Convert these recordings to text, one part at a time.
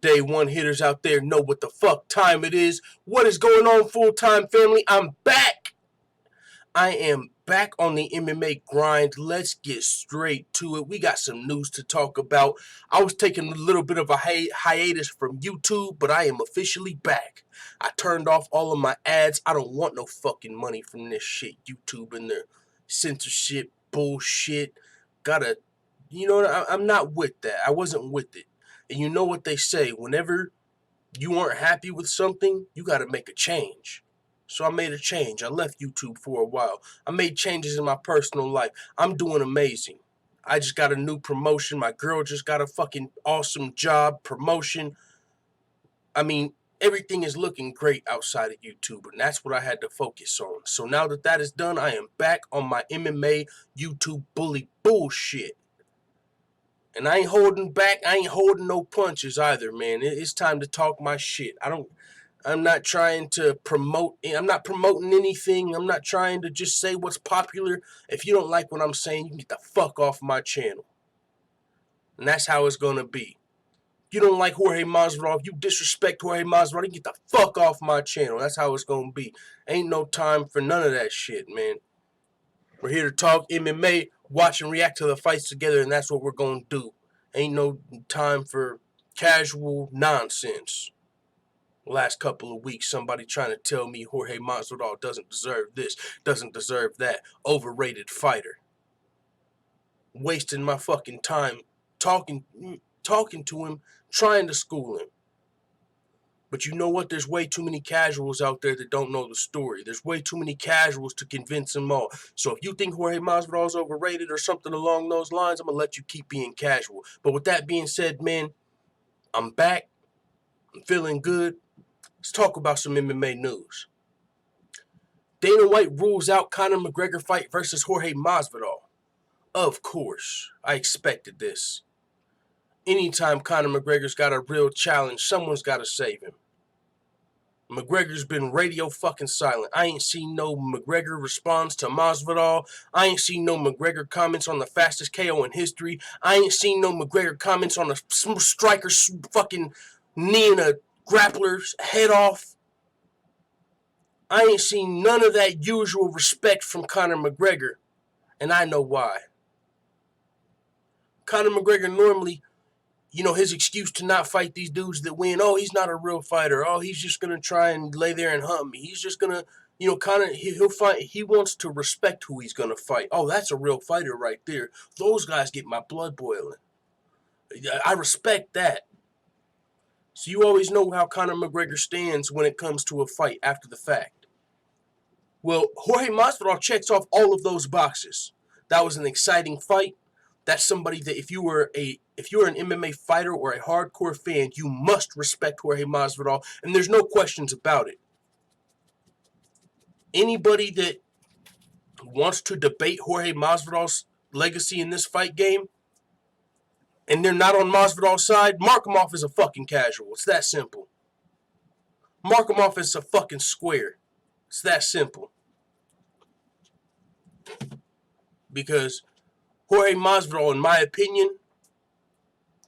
day one hitters out there know what the fuck time it is. What is going on, full-time family? I'm back. I am back on the MMA grind. Let's get straight to it. We got some news to talk about. I was taking a little bit of a hiatus from YouTube, but I am officially back. I turned off all of my ads. I don't want no fucking money from this shit. YouTube and their censorship bullshit. I'm not with that. I wasn't with it. And you know what they say, whenever you aren't happy with something, you got to make a change. So I made a change. I left YouTube for a while. I made changes in my personal life. I'm doing amazing. I just got a new promotion. My girl just got a fucking awesome job, promotion. I mean, everything is looking great outside of YouTube, and that's what I had to focus on. So now that that is done, I am back on my MMA YouTube bully bullshit. And I ain't holding back. I ain't holding no punches either, man. It's time to talk my shit. I'm not trying to promote. I'm not promoting anything. I'm not trying to just say what's popular. If you don't like what I'm saying, you can get the fuck off my channel. And that's how it's going to be. If you don't like Jorge Masvidal, if you disrespect Jorge Masvidal, you can get the fuck off my channel. That's how it's going to be. Ain't no time for none of that shit, man. We're here to talk MMA, watch and react to the fights together, and that's what we're going to do. Ain't no time for casual nonsense. Last couple of weeks, somebody trying to tell me Jorge Masvidal doesn't deserve this, doesn't deserve that. Overrated fighter. Wasting my fucking time talking to him, trying to school him. But you know what? There's way too many casuals out there that don't know the story. There's way too many casuals to convince them all. So if you think Jorge Masvidal is overrated or something along those lines, I'm going to let you keep being casual. But with that being said, man, I'm back. I'm feeling good. Let's talk about some MMA news. Dana White rules out Conor McGregor fight versus Jorge Masvidal. Of course, I expected this. Anytime Conor McGregor's got a real challenge, someone's got to save him. McGregor's been radio fucking silent. I ain't seen no McGregor response to Masvidal. I ain't seen no McGregor comments on the fastest KO in history. I ain't seen no McGregor comments on a striker's fucking kneeing a grappler's head off. I ain't seen none of that usual respect from Conor McGregor, and I know why. Conor McGregor normally, his excuse to not fight these dudes that win, oh, he's not a real fighter. Oh, he's just going to try and lay there and hunt me. He's just going to, Conor, he'll fight. He wants to respect who he's going to fight. Oh, that's a real fighter right there. Those guys get my blood boiling. I respect that. So you always know how Conor McGregor stands when it comes to a fight after the fact. Well, Jorge Masvidal checks off all of those boxes. That was an exciting fight. That's somebody that if you're an MMA fighter or a hardcore fan, you must respect Jorge Masvidal, and there's no questions about it. Anybody that wants to debate Jorge Masvidal's legacy in this fight game, and they're not on Masvidal's side, mark him off as a fucking casual. It's that simple. Mark him off as a fucking square. It's that simple. Because Jorge Masvidal, in my opinion,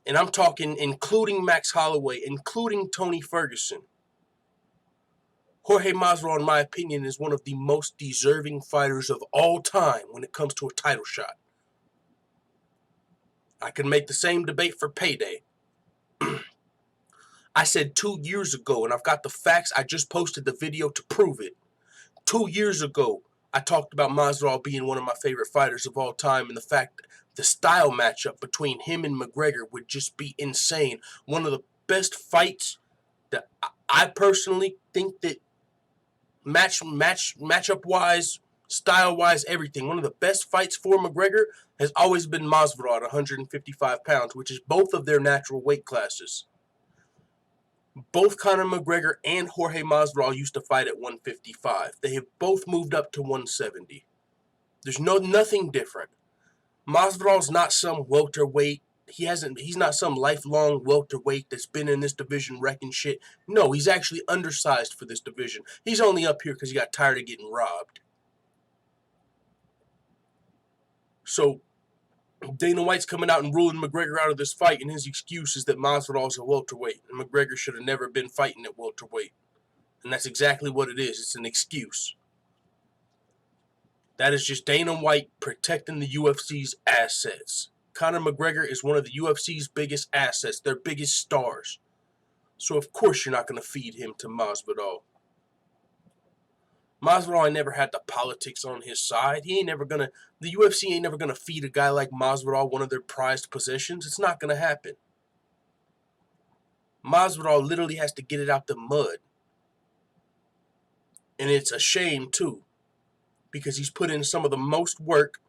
and I'm talking including Max Holloway, including Tony Ferguson, Jorge Masvidal, in my opinion, is one of the most deserving fighters of all time when it comes to a title shot. I can make the same debate for payday. I said 2 years ago, and I've got the facts. I just posted the video to prove it. 2 years ago, I talked about Masvidal being one of my favorite fighters of all time, and the fact that the style matchup between him and McGregor would just be insane. One of the best fights that I personally think that matchup-wise, style-wise, everything. One of the best fights for McGregor has always been Masvidal at 155 pounds, which is both of their natural weight classes. Both Conor McGregor and Jorge Masvidal used to fight at 155. They have both moved up to 170. There's nothing different. Masvidal's not some welterweight. He's not some lifelong welterweight that's been in this division wrecking shit. No, he's actually undersized for this division. He's only up here because he got tired of getting robbed. So, Dana White's coming out and ruling McGregor out of this fight, and his excuse is that Masvidal's a welterweight, and McGregor should have never been fighting at welterweight. And that's exactly what it is. It's an excuse. That is just Dana White protecting the UFC's assets. Conor McGregor is one of the UFC's biggest assets, their biggest stars. So of course you're not going to feed him to Masvidal. Masvidal ain't never had the politics on his side. The UFC ain't never gonna feed a guy like Masvidal one of their prized possessions. It's not gonna happen. Masvidal literally has to get it out the mud. And it's a shame too, because he's put in some of the most work.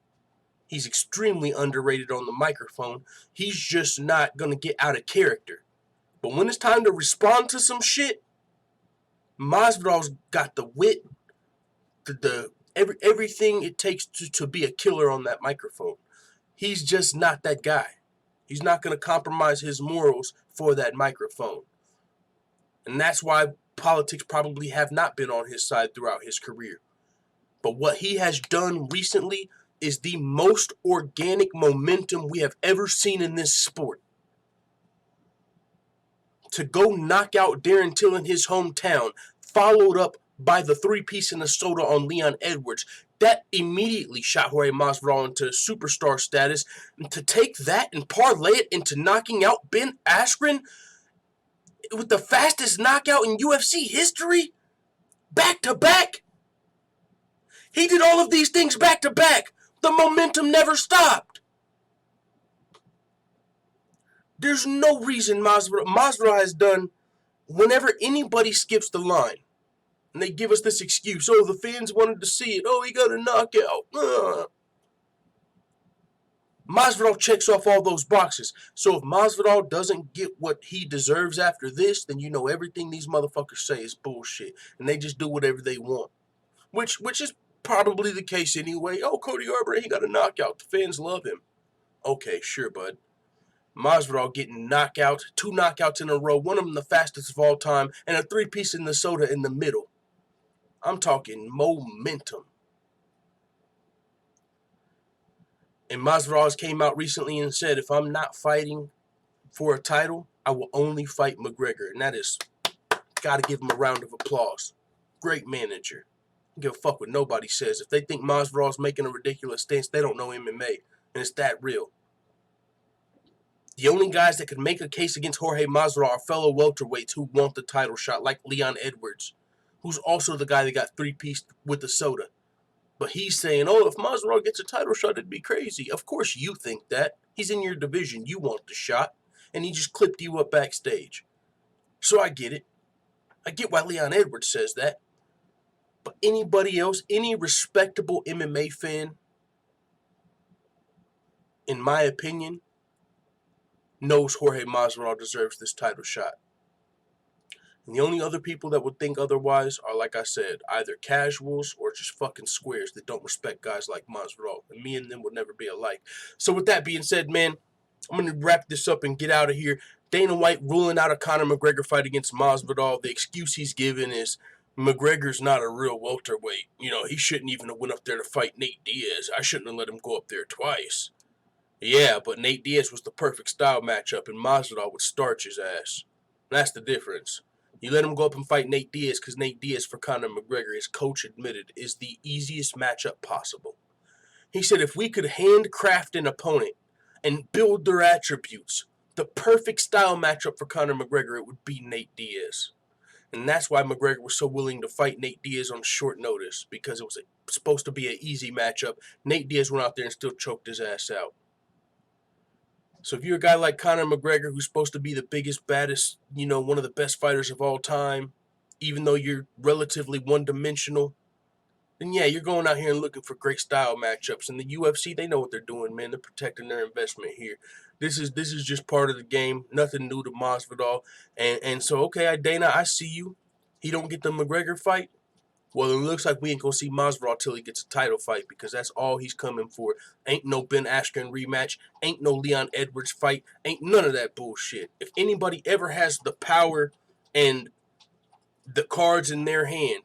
He's extremely underrated on the microphone. He's just not gonna get out of character. But when it's time to respond to some shit, Masvidal's got the wit, everything it takes to be a killer on that microphone. He's just not that guy. He's not going to compromise his morals for that microphone. And that's why politics probably have not been on his side throughout his career. But what he has done recently is the most organic momentum we have ever seen in this sport. To go knock out Darren Till in his hometown, followed up by the three-piece in the soda on Leon Edwards, that immediately shot Jorge Masvidal into superstar status. And to take that and parlay it into knocking out Ben Askren with the fastest knockout in UFC history, back to back. He did all of these things back to back. The momentum never stopped. There's no reason Masvidal has done, whenever anybody skips the line, and they give us this excuse, oh, the fans wanted to see it, oh, he got a knockout. Masvidal checks off all those boxes. So if Masvidal doesn't get what he deserves after this, then you know everything these motherfuckers say is bullshit. And they just do whatever they want. Which is probably the case anyway. Oh, Cody Garbrandt, he got a knockout. The fans love him. Okay, sure, bud. Masvidal getting knockouts, 2 knockouts in a row, one of them the fastest of all time, and a three-piece in the soda in the middle. I'm talking momentum. And Masvidal came out recently and said, if I'm not fighting for a title, I will only fight McGregor. And that is, gotta give him a round of applause. Great manager. Don't give a fuck what nobody says. If they think Masvidal's making a ridiculous stance, they don't know MMA. And it's that real. The only guys that could make a case against Jorge Masvidal are fellow welterweights who want the title shot, like Leon Edwards, who's also the guy that got three-piece with the soda. But he's saying, oh, if Masvidal gets a title shot, it'd be crazy. Of course you think that. He's in your division. You want the shot. And he just clipped you up backstage. So I get it. I get why Leon Edwards says that. But anybody else, any respectable MMA fan, in my opinion, knows Jorge Masvidal deserves this title shot. And the only other people that would think otherwise are, like I said, either casuals or just fucking squares that don't respect guys like Masvidal. And me and them would never be alike. So with that being said, man, I'm going to wrap this up and get out of here. Dana White ruling out a Conor McGregor fight against Masvidal. The excuse he's given is McGregor's not a real welterweight. You know, he shouldn't even have went up there to fight Nate Diaz. I shouldn't have let him go up there twice. Yeah, but Nate Diaz was the perfect style matchup, and Masvidal would starch his ass. That's the difference. You let him go up and fight Nate Diaz because Nate Diaz for Conor McGregor, his coach admitted, is the easiest matchup possible. He said if we could handcraft an opponent and build their attributes, the perfect style matchup for Conor McGregor, it would be Nate Diaz. And that's why McGregor was so willing to fight Nate Diaz on short notice, because it was supposed to be an easy matchup. Nate Diaz went out there and still choked his ass out. So if you're a guy like Conor McGregor, who's supposed to be the biggest, baddest, you know, one of the best fighters of all time, even though you're relatively one-dimensional, then yeah, you're going out here and looking for great style matchups. And the UFC, they know what they're doing, man. They're protecting their investment here. This is just part of the game. Nothing new to Masvidal. And so, okay, Dana, I see you. He don't get the McGregor fight. Well, it looks like we ain't going to see Masvidal till he gets a title fight, because that's all he's coming for. Ain't no Ben Askren rematch. Ain't no Leon Edwards fight. Ain't none of that bullshit. If anybody ever has the power and the cards in their hand,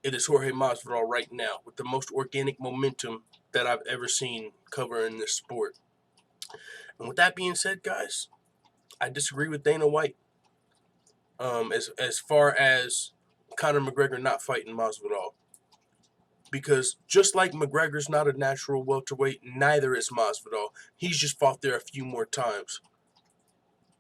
it is Jorge Masvidal right now with the most organic momentum that I've ever seen covering this sport. And with that being said, guys, I disagree with Dana White. As far as Conor McGregor not fighting Masvidal. Because just like McGregor's not a natural welterweight, neither is Masvidal. He's just fought there a few more times.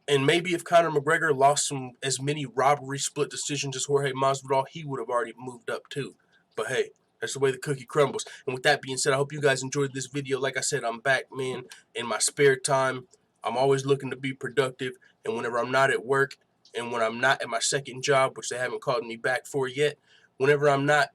And maybe if Conor McGregor lost as many robbery split decisions as Jorge Masvidal, he would have already moved up too. But hey, that's the way the cookie crumbles. And with that being said, I hope you guys enjoyed this video. Like I said, I'm back, man, in my spare time. I'm always looking to be productive. And whenever I'm not at work and when I'm not at my second job, which they haven't called me back for yet, whenever I'm not,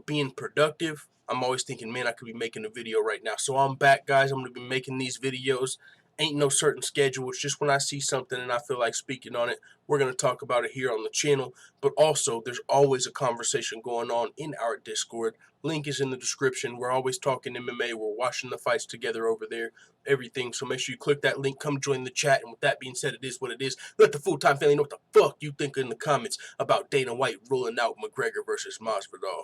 being productive, I'm always thinking, man, I could be making a video right now. So I'm back, guys. I'm going to be making these videos. Ain't no certain schedule. It's just when I see something and I feel like speaking on it, we're going to talk about it here on the channel. But also, there's always a conversation going on in our Discord. Link is in the description. We're always talking MMA. We're watching the fights together over there, everything. So make sure you click that link. Come join the chat. And with that being said, it is what it is. Let the full-time family know what the fuck you think in the comments about Dana White ruling out McGregor versus Masvidal.